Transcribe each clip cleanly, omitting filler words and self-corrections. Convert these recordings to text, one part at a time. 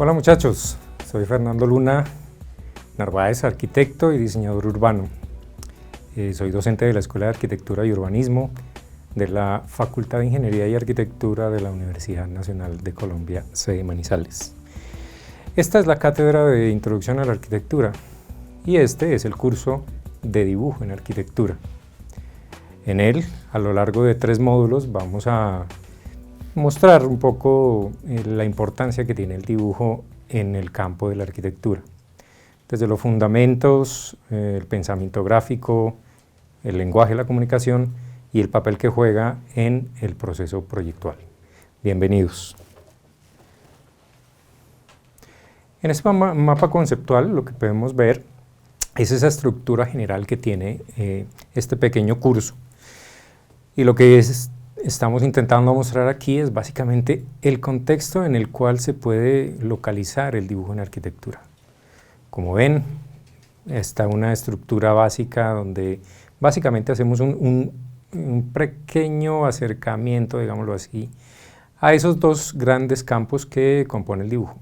Hola muchachos, soy Fernando Luna Narváez, arquitecto y diseñador urbano. Soy docente de la Escuela de Arquitectura y Urbanismo de la Facultad de Ingeniería y Arquitectura de la Universidad Nacional de Colombia, sede Manizales. Esta es la cátedra de Introducción a la Arquitectura y este es el curso de dibujo en arquitectura. En él, a lo largo de 3 módulos, vamos a mostrar un poco la importancia que tiene el dibujo en el campo de la arquitectura. Desde los fundamentos, el pensamiento gráfico, el lenguaje, la comunicación y el papel que juega en el proceso proyectual. Bienvenidos. En este mapa conceptual lo que podemos ver es esa estructura general que tiene este pequeño curso. Y lo que estamos intentando mostrar aquí es básicamente el contexto en el cual se puede localizar el dibujo en arquitectura. Como ven, está una estructura básica donde básicamente hacemos un pequeño acercamiento, digámoslo así, a esos 2 grandes campos que componen el dibujo,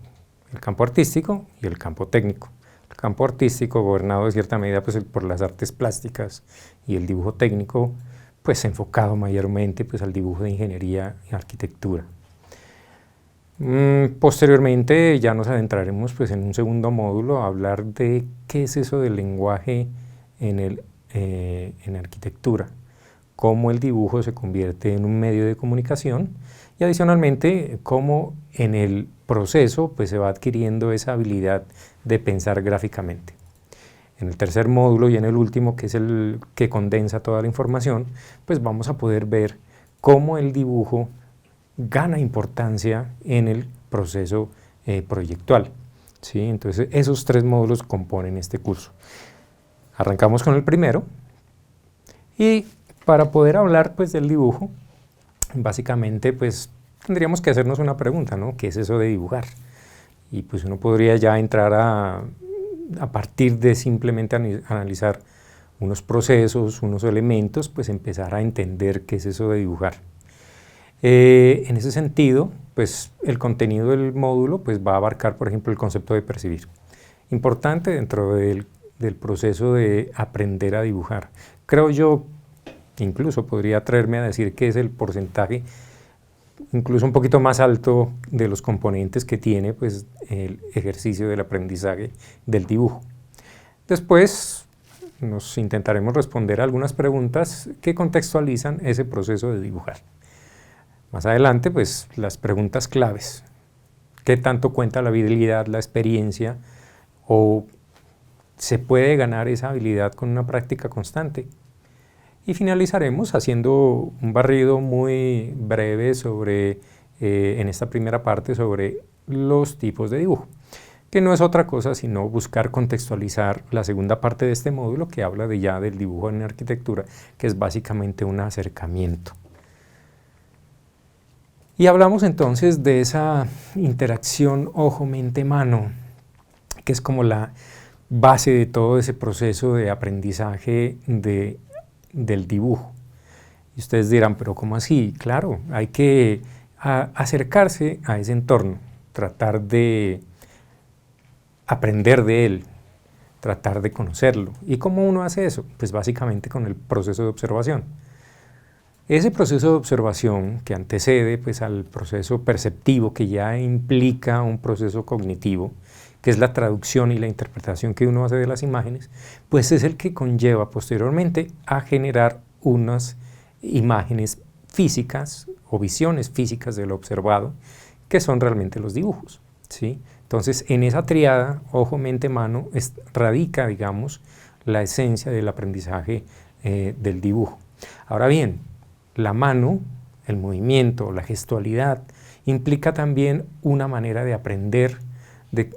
el campo artístico y el campo técnico. El campo artístico, gobernado de cierta medida pues, por las artes plásticas, y el dibujo técnico, pues enfocado mayormente pues, al dibujo de ingeniería y arquitectura. Posteriormente ya nos adentraremos pues, en un segundo módulo a hablar de qué es eso del lenguaje en arquitectura, cómo el dibujo se convierte en un medio de comunicación y adicionalmente cómo en el proceso pues, se va adquiriendo esa habilidad de pensar gráficamente. En el tercer módulo y en el último, que es el que condensa toda la información, pues vamos a poder ver cómo el dibujo gana importancia en el proceso proyectual, ¿sí? Entonces esos 3 módulos componen este curso. Arrancamos con el primero y para poder hablar pues, del dibujo, básicamente pues, tendríamos que hacernos una pregunta, ¿no? ¿Qué es eso de dibujar? Y pues uno podría ya entrar a partir de simplemente analizar unos procesos, unos elementos, pues empezar a entender qué es eso de dibujar. En ese sentido, pues el contenido del módulo pues, va a abarcar, por ejemplo, el concepto de percibir. Importante dentro del proceso de aprender a dibujar. Creo yo, incluso podría atreverme a decir que es el porcentaje incluso un poquito más alto de los componentes que tiene pues, el ejercicio del aprendizaje del dibujo. Después nos intentaremos responder algunas preguntas que contextualizan ese proceso de dibujar. Más adelante, pues, las preguntas claves. ¿Qué tanto cuenta la habilidad, la experiencia? ¿O se puede ganar esa habilidad con una práctica constante? Y finalizaremos haciendo un barrido muy breve sobre, en esta primera parte, sobre los tipos de dibujo, que no es otra cosa sino buscar contextualizar la segunda parte de este módulo que habla del dibujo en arquitectura, que es básicamente un acercamiento. Y hablamos entonces de esa interacción ojo-mente-mano, que es como la base de todo ese proceso de aprendizaje del dibujo. Y ustedes dirán, ¿pero cómo así? Claro, hay que acercarse a ese entorno, tratar de aprender de él, tratar de conocerlo. ¿Y cómo uno hace eso? Pues básicamente con el proceso de observación. Ese proceso de observación que antecede pues, al proceso perceptivo, que ya implica un proceso cognitivo, que es la traducción y la interpretación que uno hace de las imágenes, pues es el que conlleva posteriormente a generar unas imágenes físicas o visiones físicas de lo observado, que son realmente los dibujos, ¿sí? Entonces, en esa triada, ojo, mente, mano, radica, digamos, la esencia del aprendizaje del dibujo. Ahora bien, la mano, el movimiento, la gestualidad, implica también una manera de aprender, de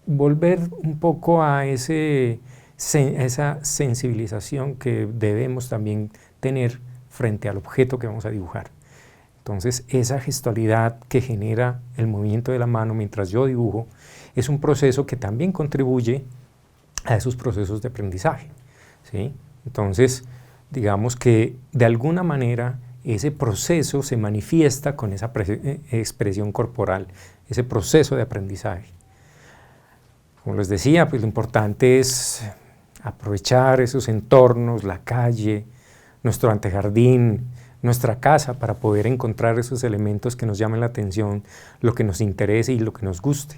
volver un poco a esa sensibilización que debemos también tener frente al objeto que vamos a dibujar. Entonces, esa gestualidad que genera el movimiento de la mano mientras yo dibujo es un proceso que también contribuye a esos procesos de aprendizaje, ¿sí? Entonces, digamos que de alguna manera ese proceso se manifiesta con esa expresión corporal, ese proceso de aprendizaje. Como les decía, pues lo importante es aprovechar esos entornos, la calle, nuestro antejardín, nuestra casa, para poder encontrar esos elementos que nos llamen la atención, lo que nos interese y lo que nos guste.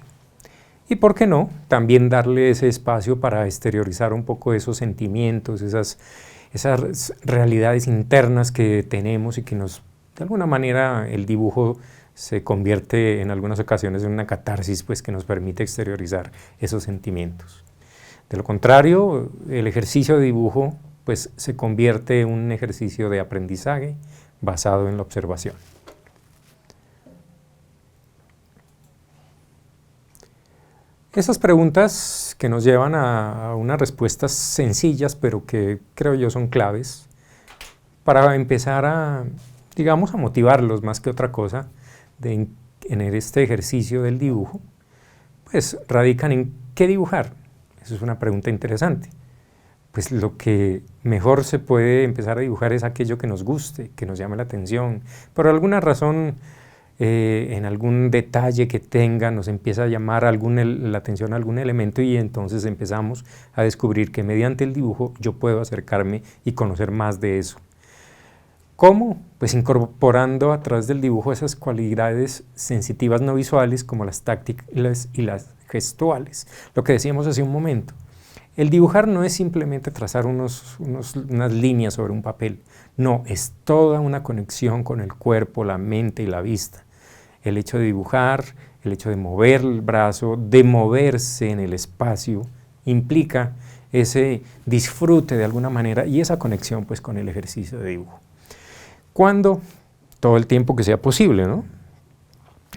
Y por qué no, también darle ese espacio para exteriorizar un poco esos sentimientos, esas realidades internas que tenemos y que nos, de alguna manera, el dibujo se convierte en algunas ocasiones en una catarsis, pues, que nos permite exteriorizar esos sentimientos. De lo contrario, el ejercicio de dibujo pues, se convierte en un ejercicio de aprendizaje basado en la observación. Esas preguntas que nos llevan a unas respuestas sencillas, pero que creo yo son claves, para empezar a, digamos, a motivarlos más que otra cosa en este ejercicio del dibujo, pues radican en qué dibujar. Eso es una pregunta interesante. Pues lo que mejor se puede empezar a dibujar es aquello que nos guste, que nos llame la atención. Por alguna razón, en algún detalle que tenga, nos empieza a llamar la atención algún elemento, y entonces empezamos a descubrir que mediante el dibujo yo puedo acercarme y conocer más de eso. ¿Cómo? Pues incorporando a través del dibujo esas cualidades sensitivas no visuales como las táctiles y las gestuales. Lo que decíamos hace un momento. El dibujar no es simplemente trazar unas líneas sobre un papel. No, es toda una conexión con el cuerpo, la mente y la vista. El hecho de dibujar, el hecho de mover el brazo, de moverse en el espacio, implica ese disfrute de alguna manera y esa conexión pues con el ejercicio de dibujo. ¿Cuándo? Todo el tiempo que sea posible, ¿no?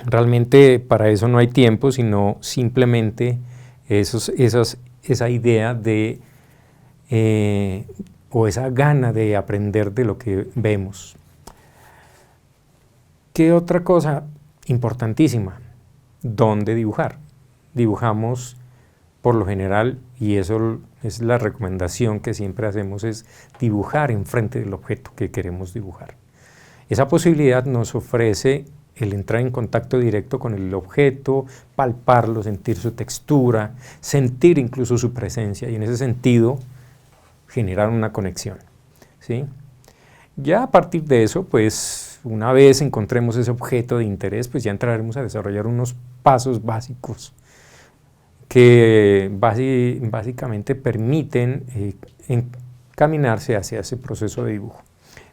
Realmente para eso no hay tiempo, sino simplemente esa idea de, o esa gana de aprender de lo que vemos. ¿Qué otra cosa importantísima? ¿Dónde dibujar? Dibujamos por lo general, y eso es la recomendación que siempre hacemos, es dibujar enfrente del objeto que queremos dibujar. Esa posibilidad nos ofrece el entrar en contacto directo con el objeto, palparlo, sentir su textura, sentir incluso su presencia, y en ese sentido generar una conexión, ¿sí? Ya a partir de eso, pues una vez encontremos ese objeto de interés, pues ya entraremos a desarrollar unos pasos básicos que básicamente permiten encaminarse hacia ese proceso de dibujo.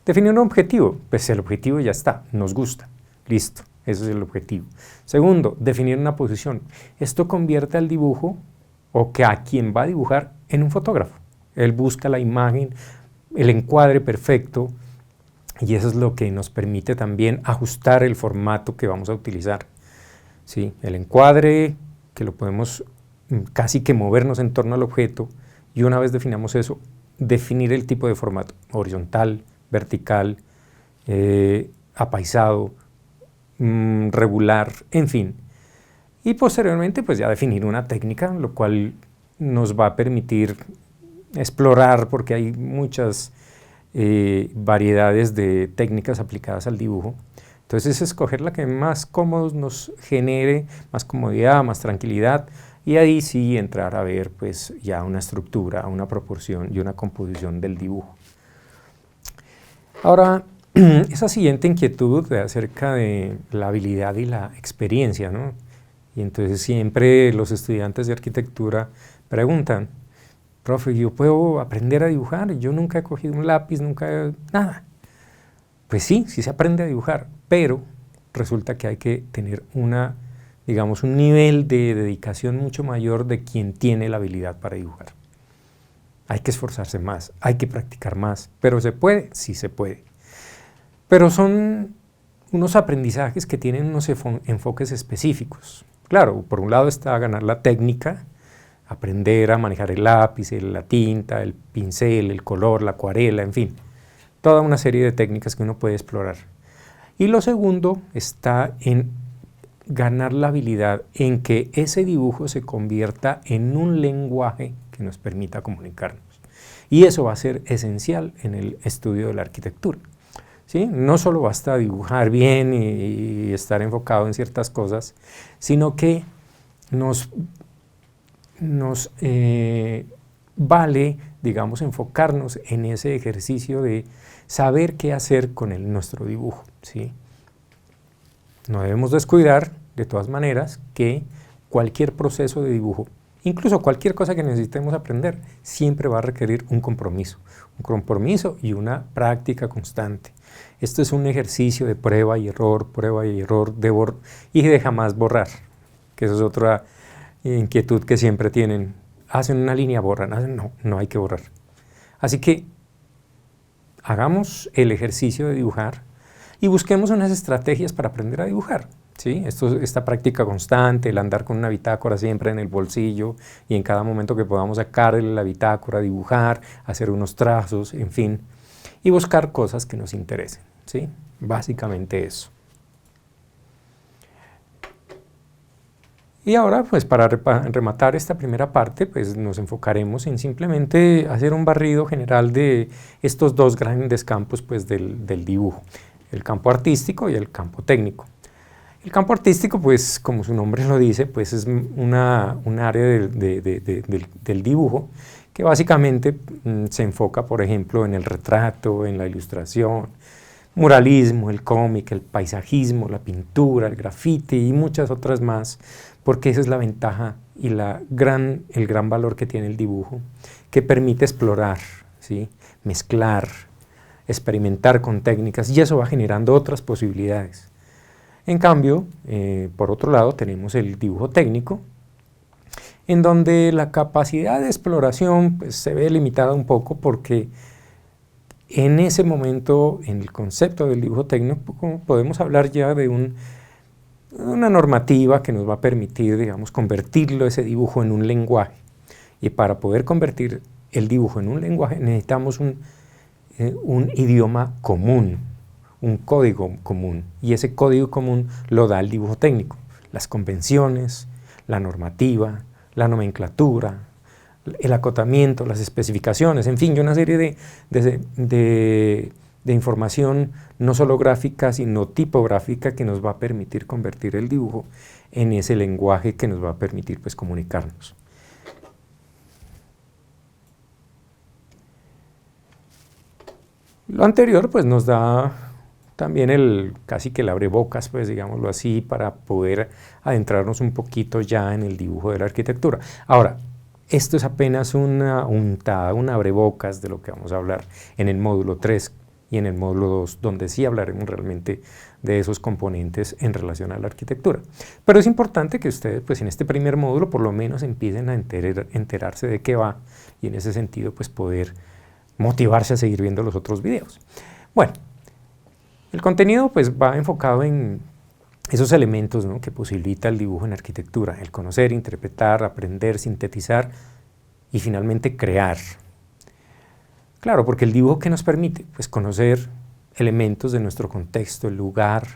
Definir un objetivo, pues el objetivo ya está, nos gusta. Listo, ese es el objetivo. Segundo, definir una posición. Esto convierte al dibujo, o que a quien va a dibujar, en un fotógrafo. Él busca la imagen, el encuadre perfecto, y eso es lo que nos permite también ajustar el formato que vamos a utilizar. ¿Sí? El encuadre, que lo podemos casi que movernos en torno al objeto, y una vez definamos eso, definir el tipo de formato, horizontal, vertical, apaisado, regular, en fin. Y posteriormente pues ya definir una técnica, lo cual nos va a permitir explorar, porque hay muchas variedades de técnicas aplicadas al dibujo. Entonces escoger la que más cómodos nos genere, más comodidad, más tranquilidad, y ahí sí entrar a ver pues ya una estructura, una proporción y una composición del dibujo. Ahora, esa siguiente inquietud acerca de la habilidad y la experiencia, ¿no? Y entonces siempre los estudiantes de arquitectura preguntan: profe, ¿yo puedo aprender a dibujar? Yo nunca he cogido un lápiz, nada. Pues sí, sí se aprende a dibujar, pero resulta que hay que tener digamos, un nivel de dedicación mucho mayor de quien tiene la habilidad para dibujar. Hay que esforzarse más, hay que practicar más, pero ¿se puede? Sí se puede. Pero son unos aprendizajes que tienen unos enfoques específicos. Claro, por un lado está ganar la técnica, aprender a manejar el lápiz, la tinta, el pincel, el color, la acuarela, en fin, toda una serie de técnicas que uno puede explorar. Y lo segundo está en ganar la habilidad en que ese dibujo se convierta en un lenguaje que nos permita comunicarnos. Y eso va a ser esencial en el estudio de la arquitectura. ¿sí? No solo basta dibujar bien y estar enfocado en ciertas cosas, sino que nos vale, digamos, enfocarnos en ese ejercicio de saber qué hacer con nuestro dibujo, ¿sí? No debemos descuidar, de todas maneras, que cualquier proceso de dibujo, incluso cualquier cosa que necesitemos aprender, siempre va a requerir un compromiso y una práctica constante. Esto es un ejercicio de prueba y error, y de jamás borrar, que eso es otra inquietud que siempre tienen. Hacen una línea, borran, no hay que borrar. Así que hagamos el ejercicio de dibujar y busquemos unas estrategias para aprender a dibujar, ¿sí? Esta práctica constante, el andar con una bitácora siempre en el bolsillo y en cada momento que podamos sacar la bitácora, dibujar, hacer unos trazos, en fin, y buscar cosas que nos interesen, ¿sí? Básicamente eso. Y ahora, pues para rematar esta primera parte, pues nos enfocaremos en simplemente hacer un barrido general de estos dos grandes campos pues, del dibujo, el campo artístico y el campo técnico. El campo artístico, pues como su nombre lo dice, pues es un área del dibujo que básicamente se enfoca, por ejemplo, en el retrato, en la ilustración, muralismo, el cómic, el paisajismo, la pintura, el grafiti y muchas otras más, porque esa es la ventaja y el gran valor que tiene el dibujo, que permite explorar, ¿sí? Mezclar, experimentar con técnicas, y eso va generando otras posibilidades. En cambio, por otro lado, tenemos el dibujo técnico, en donde la capacidad de exploración pues, se ve limitada un poco porque en ese momento, en el concepto del dibujo técnico, podemos hablar ya de una normativa que nos va a permitir, digamos, convertirlo, ese dibujo, en un lenguaje. Y para poder convertir el dibujo en un lenguaje necesitamos un idioma común, un código común. Y ese código común lo da el dibujo técnico. Las convenciones, la normativa, la nomenclatura, el acotamiento, las especificaciones, en fin, una serie de información no solo gráfica, sino tipográfica que nos va a permitir convertir el dibujo en ese lenguaje que nos va a permitir pues, comunicarnos. Lo anterior pues, nos da también casi que el abrebocas, pues, digámoslo así, para poder adentrarnos un poquito ya en el dibujo de la arquitectura. Ahora, esto es apenas una abrebocas de lo que vamos a hablar en el módulo 3 y en el módulo 2, donde sí hablaremos realmente de esos componentes en relación a la arquitectura. Pero es importante que ustedes, pues en este primer módulo, por lo menos empiecen a enterarse de qué va y en ese sentido, pues poder motivarse a seguir viendo los otros videos. Bueno, el contenido pues va enfocado en esos elementos, ¿no?, que posibilita el dibujo en arquitectura, el conocer, interpretar, aprender, sintetizar y finalmente crear. Claro, porque el dibujo ¿qué nos permite? Pues conocer elementos de nuestro contexto, el lugar,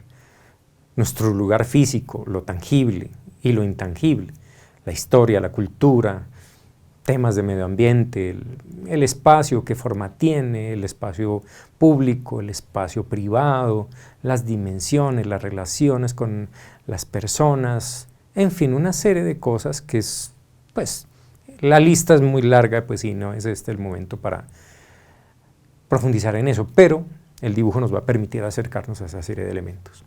nuestro lugar físico, lo tangible y lo intangible, la historia, la cultura, temas de medio ambiente, el espacio, qué forma tiene, el espacio público, el espacio privado, las dimensiones, las relaciones con las personas, en fin, una serie de cosas que es, pues, la lista es muy larga, pues sí, no es este el momento para profundizar en eso, pero el dibujo nos va a permitir acercarnos a esa serie de elementos.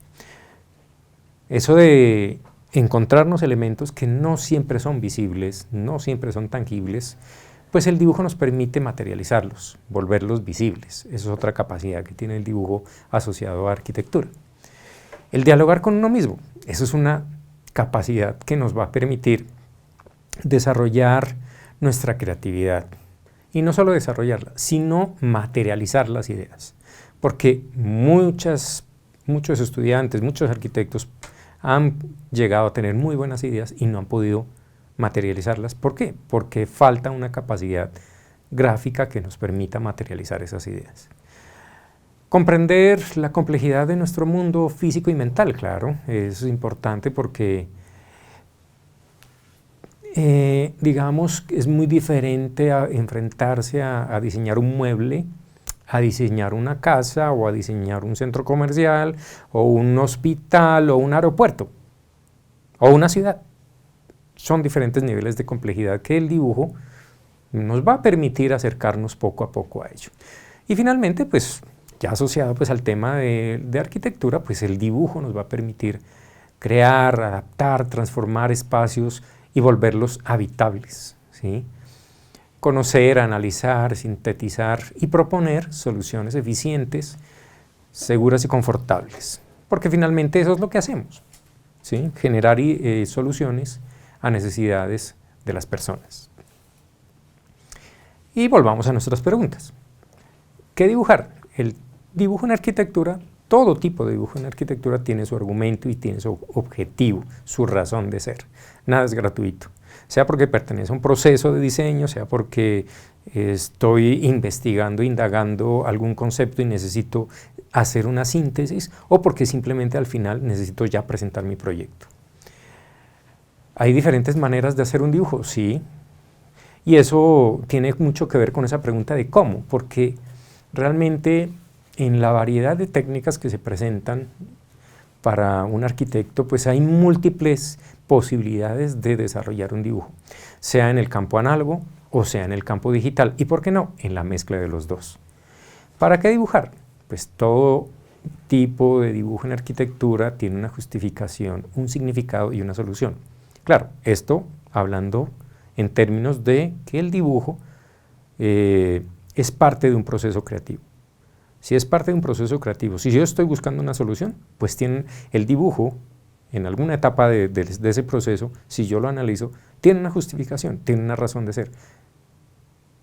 Eso de encontrarnos elementos que no siempre son visibles, no siempre son tangibles, pues el dibujo nos permite materializarlos, volverlos visibles. Esa es otra capacidad que tiene el dibujo asociado a arquitectura. El dialogar con uno mismo, eso es una capacidad que nos va a permitir desarrollar nuestra creatividad. Y no solo desarrollarla, sino materializar las ideas. Porque muchos estudiantes, muchos arquitectos han llegado a tener muy buenas ideas y no han podido materializarlas. ¿Por qué? Porque falta una capacidad gráfica que nos permita materializar esas ideas. Comprender la complejidad de nuestro mundo físico y mental, claro, es importante porque digamos, es muy diferente a enfrentarse a diseñar un mueble a diseñar una casa o a diseñar un centro comercial o un hospital o un aeropuerto o una ciudad. Son diferentes niveles de complejidad que el dibujo nos va a permitir acercarnos poco a poco a ello. Y finalmente, pues ya asociado pues, al tema de arquitectura, pues el dibujo nos va a permitir crear, adaptar, transformar espacios y volverlos habitables, ¿sí? Conocer, analizar, sintetizar y proponer soluciones eficientes, seguras y confortables, porque finalmente eso es lo que hacemos, ¿sí? Generar soluciones a necesidades de las personas. Y volvamos a nuestras preguntas. ¿Qué dibujar? El dibujo en arquitectura, todo tipo de dibujo en arquitectura tiene su argumento y tiene su objetivo, su razón de ser. Nada es gratuito. Sea porque pertenece a un proceso de diseño, sea porque estoy investigando, indagando algún concepto y necesito hacer una síntesis, o porque simplemente al final necesito ya presentar mi proyecto. ¿Hay diferentes maneras de hacer un dibujo? Sí. Y eso tiene mucho que ver con esa pregunta de cómo, porque realmente en la variedad de técnicas que se presentan para un arquitecto, pues hay múltiples posibilidades de desarrollar un dibujo, sea en el campo análogo o sea en el campo digital, y por qué no, en la mezcla de los dos. ¿Para qué dibujar? Pues todo tipo de dibujo en arquitectura tiene una justificación, un significado y una solución. Claro, esto hablando en términos de que el dibujo es parte de un proceso creativo. Si es parte de un proceso creativo, si yo estoy buscando una solución, pues el dibujo, en alguna etapa de ese proceso, si yo lo analizo, tiene una justificación, tiene una razón de ser.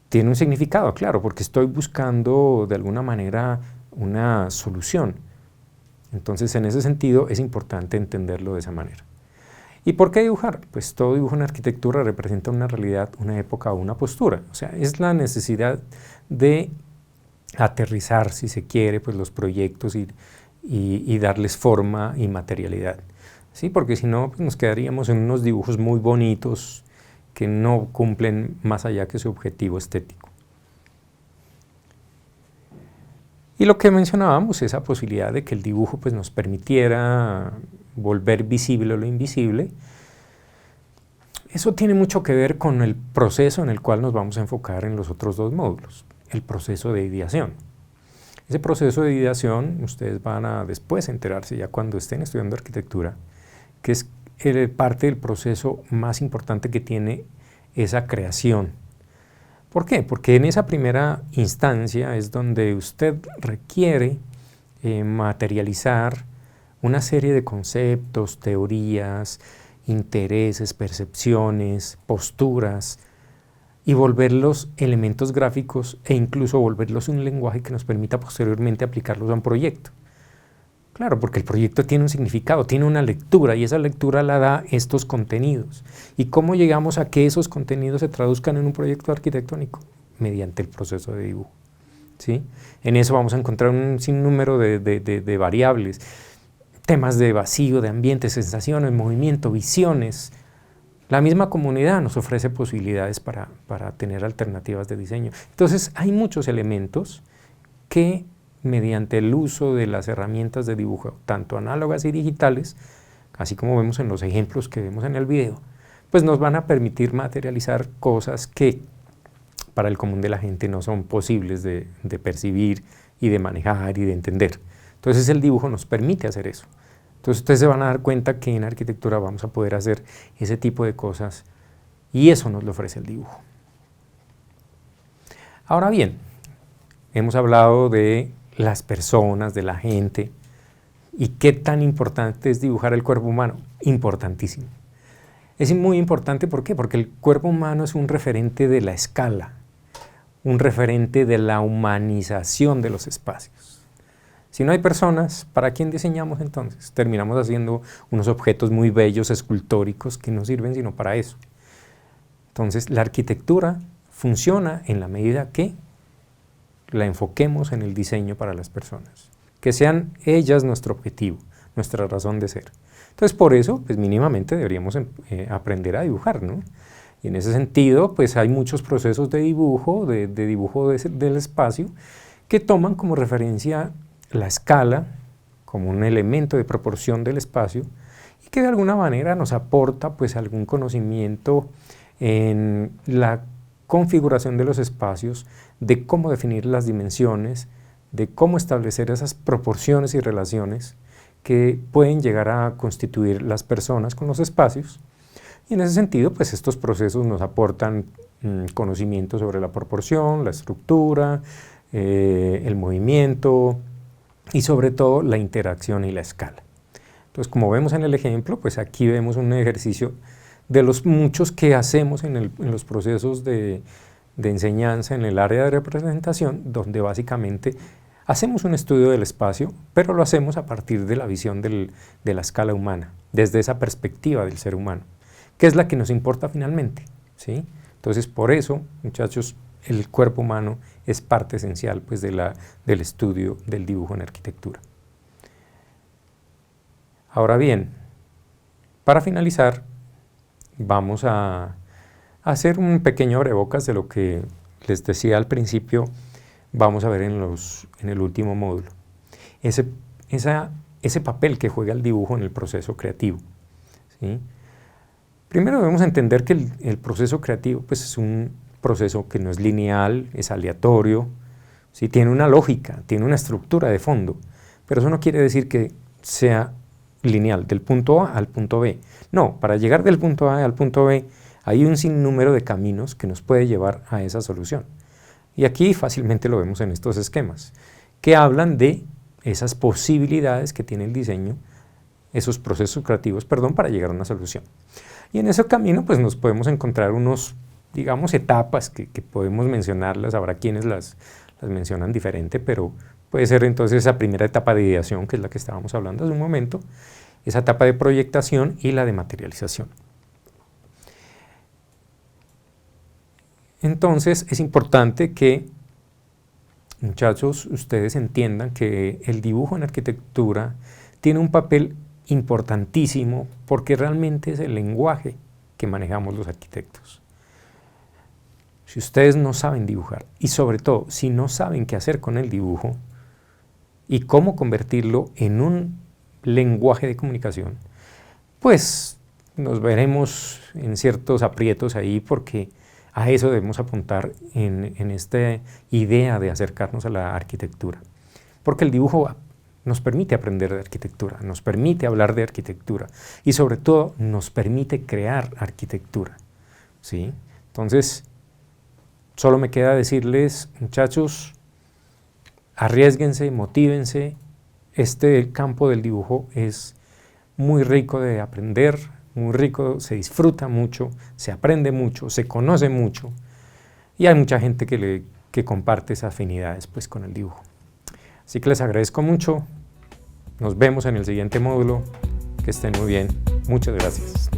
Tiene un significado, claro, porque estoy buscando de alguna manera una solución. Entonces, en ese sentido, es importante entenderlo de esa manera. ¿Y por qué dibujar? Pues todo dibujo en arquitectura representa una realidad, una época o una postura. O sea, es la necesidad de aterrizar, si se quiere, pues los proyectos y darles forma y materialidad, ¿sí? Porque si no, pues nos quedaríamos en unos dibujos muy bonitos que no cumplen más allá que su objetivo estético. Y lo que mencionábamos, esa posibilidad de que el dibujo pues, nos permitiera volver visible lo invisible, eso tiene mucho que ver con el proceso en el cual nos vamos a enfocar en los otros dos módulos, el proceso de ideación. Ese proceso de ideación, ustedes van a después enterarse ya cuando estén estudiando arquitectura, que es parte del proceso más importante que tiene esa creación. ¿Por qué? Porque en esa primera instancia es donde usted requiere materializar una serie de conceptos, teorías, intereses, percepciones, posturas, y volverlos elementos gráficos e incluso volverlos un lenguaje que nos permita posteriormente aplicarlos a un proyecto. Claro, porque el proyecto tiene un significado, tiene una lectura y esa lectura la da estos contenidos. ¿Y cómo llegamos a que esos contenidos se traduzcan en un proyecto arquitectónico? Mediante el proceso de dibujo, ¿sí? En eso vamos a encontrar un sinnúmero de variables, temas de vacío, de ambiente, sensaciones, movimiento, visiones. La misma comunidad nos ofrece posibilidades para tener alternativas de diseño. Entonces hay muchos elementos que mediante el uso de las herramientas de dibujo, tanto análogas y digitales, así como vemos en los ejemplos que vemos en el video, pues nos van a permitir materializar cosas que para el común de la gente no son posibles de percibir y de manejar y de entender. Entonces el dibujo nos permite hacer eso. Entonces ustedes se van a dar cuenta que en arquitectura vamos a poder hacer ese tipo de cosas y eso nos lo ofrece el dibujo. Ahora bien, hemos hablado de las personas, de la gente y qué tan importante es dibujar el cuerpo humano. Importantísimo. Es muy importante, ¿por qué? Porque el cuerpo humano es un referente de la escala, un referente de la humanización de los espacios. Si no hay personas, ¿para quién diseñamos entonces? Terminamos haciendo unos objetos muy bellos, escultóricos, que no sirven sino para eso. Entonces, la arquitectura funciona en la medida que la enfoquemos en el diseño para las personas, que sean ellas nuestro objetivo, nuestra razón de ser. Entonces, por eso, pues mínimamente deberíamos aprender a dibujar, ¿no? Y en ese sentido, pues hay muchos procesos de dibujo, del espacio, que toman como referencia la escala como un elemento de proporción del espacio y que de alguna manera nos aporta pues algún conocimiento en la configuración de los espacios, de cómo definir las dimensiones, de cómo establecer esas proporciones y relaciones que pueden llegar a constituir las personas con los espacios. Y en ese sentido, pues estos procesos nos aportan conocimiento sobre la proporción, la estructura, el movimiento y sobre todo la interacción y la escala. Entonces, como vemos en el ejemplo, pues aquí vemos un ejercicio de los muchos que hacemos en los procesos de enseñanza en el área de representación, donde básicamente hacemos un estudio del espacio, pero lo hacemos a partir de la visión de la escala humana, desde esa perspectiva del ser humano, que es la que nos importa finalmente, ¿sí? Entonces, por eso, muchachos, el cuerpo humano es parte esencial pues, del estudio del dibujo en arquitectura. Ahora bien, para finalizar, vamos a hacer un pequeño abrebocas de lo que les decía al principio, vamos a ver en el último módulo. Ese papel que juega el dibujo en el proceso creativo, ¿sí? Primero debemos entender que el proceso creativo pues, es un proceso que no es lineal, es aleatorio, ¿sí? Tiene una lógica, tiene una estructura de fondo, pero eso no quiere decir que sea lineal, del punto A al punto B. No, para llegar del punto A al punto B hay un sinnúmero de caminos que nos puede llevar a esa solución. Y aquí fácilmente lo vemos en estos esquemas, que hablan de esas posibilidades que tiene el diseño, esos procesos creativos, perdón, para llegar a una solución. Y en ese camino pues nos podemos encontrar unos, digamos, etapas que podemos mencionarlas, habrá quienes las mencionan diferente, pero puede ser entonces esa primera etapa de ideación, que es la que estábamos hablando hace un momento, esa etapa de proyectación y la de materialización. Entonces es importante que, muchachos, ustedes entiendan que el dibujo en arquitectura tiene un papel importantísimo porque realmente es el lenguaje que manejamos los arquitectos. Si ustedes no saben dibujar y sobre todo si no saben qué hacer con el dibujo y cómo convertirlo en un lenguaje de comunicación, pues nos veremos en ciertos aprietos ahí porque a eso debemos apuntar en esta idea de acercarnos a la arquitectura. Porque el dibujo nos permite aprender de arquitectura, nos permite hablar de arquitectura y sobre todo nos permite crear arquitectura, ¿sí? Entonces, solo me queda decirles, muchachos, arriésguense, motívense. Este campo del dibujo es muy rico de aprender, muy rico, se disfruta mucho, se aprende mucho, se conoce mucho y hay mucha gente que comparte esas afinidades pues, con el dibujo. Así que les agradezco mucho, nos vemos en el siguiente módulo, que estén muy bien, muchas gracias.